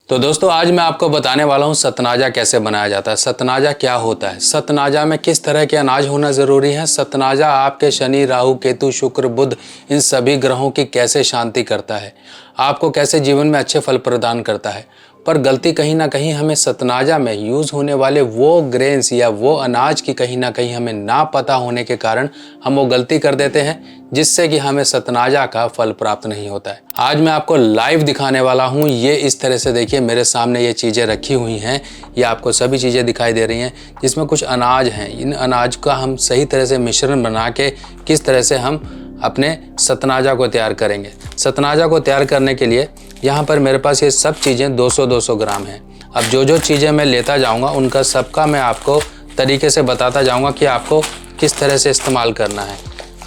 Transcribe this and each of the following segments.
तो दोस्तों आज मैं आपको बताने वाला हूँ सतनाजा कैसे बनाया जाता है। सतनाजा क्या होता है, सतनाजा में किस तरह के अनाज होना ज़रूरी है, सतनाजा आपके शनि राहु केतु शुक्र बुध इन सभी ग्रहों की कैसे शांति करता है, आपको कैसे जीवन में अच्छे फल प्रदान करता है। पर गलती कहीं ना कहीं हमें सतनाजा में यूज़ होने वाले वो ग्रेन्स या वो अनाज की कहीं ना कहीं हमें ना पता होने के कारण हम वो गलती कर देते हैं, जिससे कि हमें सतनाजा का फल प्राप्त नहीं होता है। आज मैं आपको लाइव दिखाने वाला हूँ। ये इस तरह से देखिए, मेरे सामने ये चीज़ें रखी हुई हैं, ये आपको सभी चीज़ें दिखाई दे रही हैं जिसमें कुछ अनाज हैं। इन अनाज का हम सही तरह से मिश्रण बना के किस तरह से हम अपने सतनाजा को तैयार करेंगे। सतनाजा को तैयार करने के लिए यहाँ पर मेरे पास ये सब चीज़ें 200-200 ग्राम हैं। अब जो चीज़ें मैं लेता जाऊँगा उनका सबका मैं आपको तरीके से बताता जाऊँगा कि आपको किस तरह से इस्तेमाल करना है।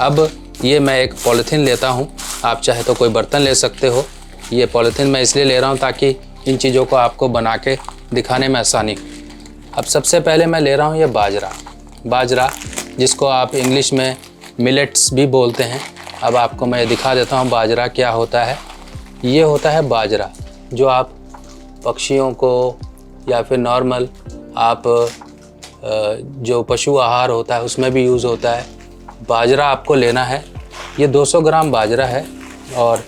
अब ये मैं एक पॉलीथीन लेता हूँ, आप चाहे तो कोई बर्तन ले सकते हो। ये पॉलीथीन मैं इसलिए ले रहा हूँ ताकि इन चीज़ों को आपको बना के दिखाने में आसानी हो। अब सबसे पहले मैं ले रहा हूँ ये बाजरा जिसको आप इंग्लिश में मिलेट्स भी बोलते हैं। अब आपको मैं दिखा देता हूँ बाजरा क्या होता है। ये होता है बाजरा जो आप पक्षियों को या फिर नॉर्मल आप जो पशु आहार होता है उसमें भी यूज़ होता है। बाजरा आपको लेना है, ये 200 ग्राम बाजरा है और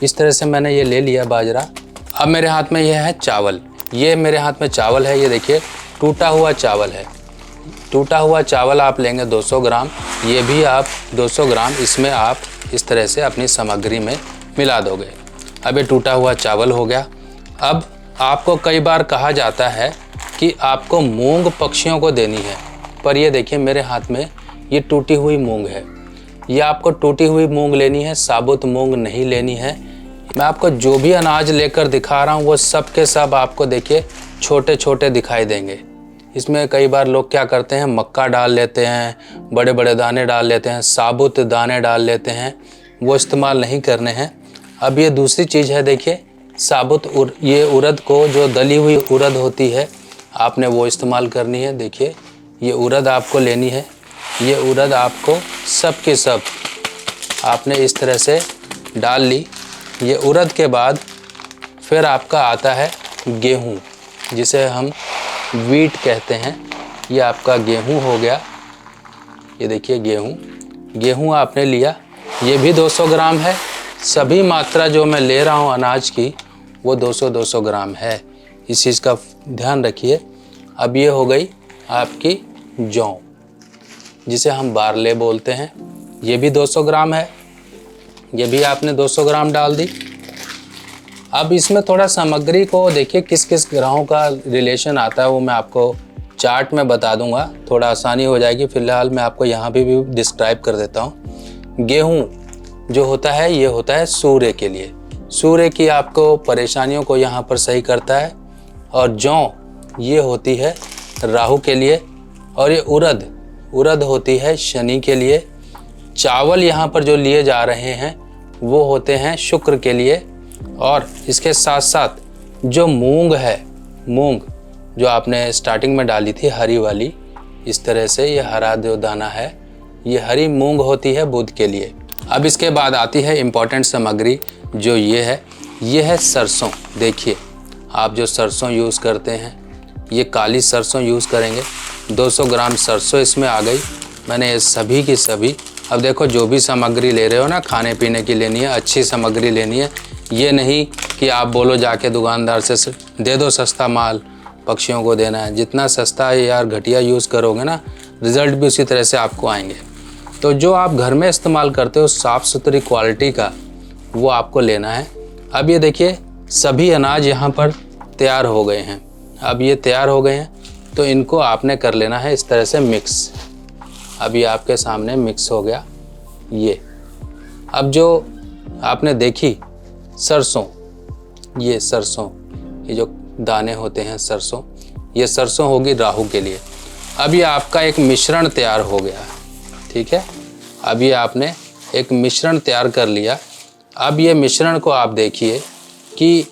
इस तरह से मैंने ये ले लिया बाजरा। अब मेरे हाथ में ये है चावल, ये मेरे हाथ में चावल है, ये देखिए टूटा हुआ चावल है। टूटा हुआ चावल आप लेंगे 200 ग्राम, ये भी आप 200 ग्राम इसमें आप इस तरह से अपनी सामग्री में मिला दोगे। अब ये टूटा हुआ चावल हो गया। अब आपको कई बार कहा जाता है कि आपको मूंग पक्षियों को देनी है, पर ये देखिए मेरे हाथ में ये टूटी हुई मूंग है। ये आपको टूटी हुई मूंग लेनी है, साबुत मूंग नहीं लेनी है। मैं आपको जो भी अनाज लेकर दिखा रहा हूँ वो सब के सब आपको देखिए छोटे छोटे दिखाई देंगे। इसमें कई बार लोग क्या करते हैं, मक्का डाल लेते हैं, बड़े बड़े दाने डाल लेते हैं, साबुत दाने डाल लेते हैं, वो इस्तेमाल नहीं करने हैं। अब ये दूसरी चीज़ है, देखिए साबुत ये उड़द को, जो दली हुई उड़द होती है, आपने वो इस्तेमाल करनी है। देखिए ये उड़द आपको लेनी है। ये उड़द आपको सब के सब आपने इस तरह से डाल ली। ये उड़द के बाद फिर आपका आता है गेहूँ, जिसे हम वीट कहते हैं। ये आपका गेहूँ हो गया। ये देखिए गेहूँ आपने लिया, ये भी 200 ग्राम है। सभी मात्रा जो मैं ले रहा हूँ अनाज की वो 200-200 ग्राम है, इस चीज़ का ध्यान रखिए। अब ये हो गई आपकी जौ, जिसे हम बारले बोलते हैं, ये भी 200 ग्राम है, ये भी आपने 200 ग्राम डाल दी। अब इसमें थोड़ा सामग्री को देखिए किस किस ग्रहों का रिलेशन आता है वो मैं आपको चार्ट में बता दूंगा, थोड़ा आसानी हो जाएगी। फिलहाल मैं आपको यहाँ पे भी डिस्क्राइब कर देता हूँ। गेहूँ जो होता है ये होता है सूर्य के लिए, सूर्य की आपको परेशानियों को यहाँ पर सही करता है। और जौ ये होती है राहु के लिए, और ये उड़द होती है शनि के लिए। चावल यहाँ पर जो लिए जा रहे हैं वो होते हैं शुक्र के लिए। और इसके साथ साथ जो मूंग है, मूंग जो आपने स्टार्टिंग में डाली थी हरी वाली, इस तरह से ये हरा जो दाना है ये हरी मूंग होती है बुध के लिए। अब इसके बाद आती है इम्पॉर्टेंट सामग्री जो ये है सरसों। देखिए आप जो सरसों यूज़ करते हैं ये काली सरसों यूज़ करेंगे। 200 ग्राम सरसों इसमें आ गई। मैंने ये सभी की सभी, अब देखो जो भी सामग्री ले रहे हो ना, खाने पीने की लेनी है, अच्छी सामग्री लेनी है। ये नहीं कि आप बोलो जाके दुकानदार से दे दो सस्ता माल, पक्षियों को देना है। जितना सस्ता यार घटिया यूज़ करोगे ना, रिज़ल्ट भी उसी तरह से आपको आएंगे। तो जो आप घर में इस्तेमाल करते हो साफ़ सुथरी क्वालिटी का, वो आपको लेना है। अब ये देखिए सभी अनाज यहाँ पर तैयार हो गए हैं। अब ये तैयार हो गए हैं तो इनको आपने कर लेना है इस तरह से मिक्स। अभी आपके सामने मिक्स हो गया ये। अब जो आपने देखी सरसों, ये सरसों, ये जो दाने होते हैं सरसों, ये सरसों होगी राहु के लिए। अब ये आपका एक मिश्रण तैयार हो गया, ठीक है। अब ये आपने एक मिश्रण तैयार कर लिया। अब ये मिश्रण को आप देखिए कि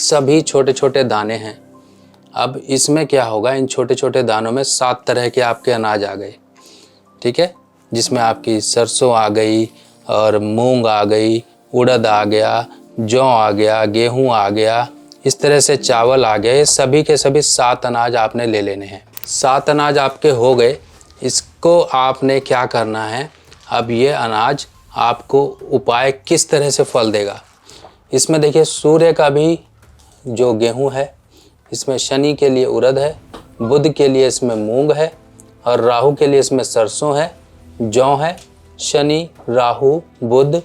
सभी छोटे छोटे दाने हैं। अब इसमें क्या होगा, इन छोटे छोटे दानों में 7 तरह के आपके अनाज आ गए, ठीक है, जिसमें आपकी सरसों आ गई और मूंग आ गई, उड़द आ गया, जौ आ गया, गेहूं आ गया, इस तरह से चावल आ गए। सभी के सभी 7 अनाज आपने ले लेने हैं। 7 अनाज आपके हो गए। इसको आपने क्या करना है, अब ये अनाज आपको उपाय किस तरह से फल देगा। इसमें देखिए सूर्य का भी जो गेहूं है, इसमें शनि के लिए उड़द है, बुध के लिए इसमें मूंग है और राहु के लिए इसमें सरसों है, जौ है। शनि, राहु, बुध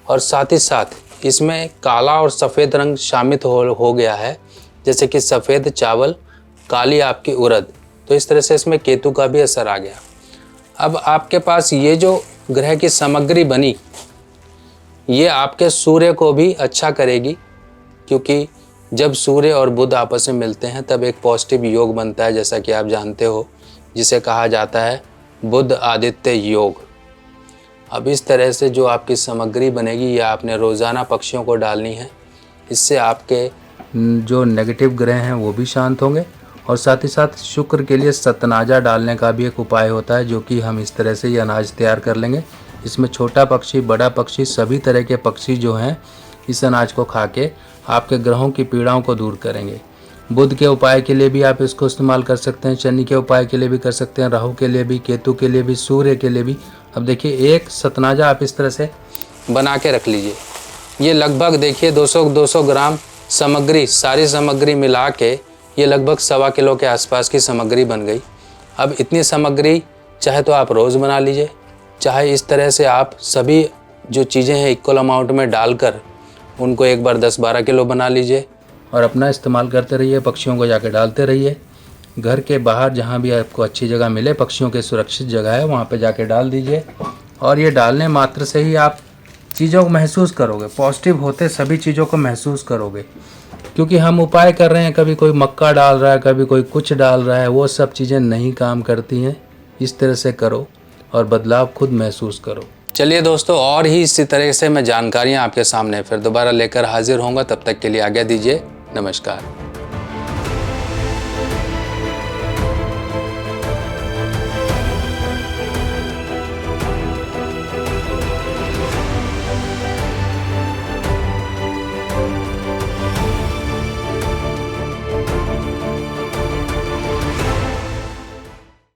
और साथ ही साथ इसमें काला और सफ़ेद रंग शामिल हो गया है, जैसे कि सफ़ेद चावल, काली आपकी उड़द। तो इस तरह से इसमें केतु का भी असर आ गया। अब आपके पास ये जो ग्रह की सामग्री बनी, ये आपके सूर्य को भी अच्छा करेगी, क्योंकि जब सूर्य और बुध आपस में मिलते हैं तब एक पॉजिटिव योग बनता है, जैसा कि आप जानते हो, जिसे कहा जाता है बुध आदित्य योग। अब इस तरह से जो आपकी सामग्री बनेगी, ये आपने रोज़ाना पक्षियों को डालनी है। इससे आपके जो नेगेटिव ग्रह हैं वो भी शांत होंगे और साथ ही साथ शुक्र के लिए सतनाजा डालने का भी एक उपाय होता है, जो कि हम इस तरह से ये अनाज तैयार कर लेंगे। इसमें छोटा पक्षी, बड़ा पक्षी, सभी तरह के पक्षी जो हैं इस अनाज को खा के आपके ग्रहों की पीड़ाओं को दूर करेंगे। बुध के उपाय के लिए भी आप इसको इस्तेमाल कर सकते हैं, शनि के उपाय के लिए भी कर सकते हैं, राहु के लिए भी, केतु के लिए भी, सूर्य के लिए भी। अब देखिए एक सतनाजा आप इस तरह से बना के रख लीजिए। ये लगभग देखिए 200 ग्राम सामग्री, सारी सामग्री मिला के ये लगभग 1.25 किलो के आसपास की सामग्री बन गई। अब इतनी सामग्री चाहे तो आप रोज़ बना लीजिए, चाहे इस तरह से आप सभी जो चीज़ें हैं इक्वल अमाउंट में डालकर उनको एक बार 10-12 किलो बना लीजिए और अपना इस्तेमाल करते रहिए। पक्षियों को जाके डालते रहिए। घर के बाहर जहाँ भी आपको अच्छी जगह मिले, पक्षियों के सुरक्षित जगह है, वहाँ पे जाके डाल दीजिए। और ये डालने मात्र से ही आप चीज़ों को महसूस करोगे, पॉजिटिव होते सभी चीज़ों को महसूस करोगे। क्योंकि हम उपाय कर रहे हैं, कभी कोई मक्का डाल रहा है, कभी कोई कुछ डाल रहा है, वो सब चीज़ें नहीं काम करती हैं। इस तरह से करो और बदलाव खुद महसूस करो। चलिए दोस्तों, और ही इसी तरह से मैं जानकारियाँ आपके सामने फिर दोबारा लेकर हाजिर होऊंगा। तब तक के लिए आज्ञा दीजिए। नमस्कार।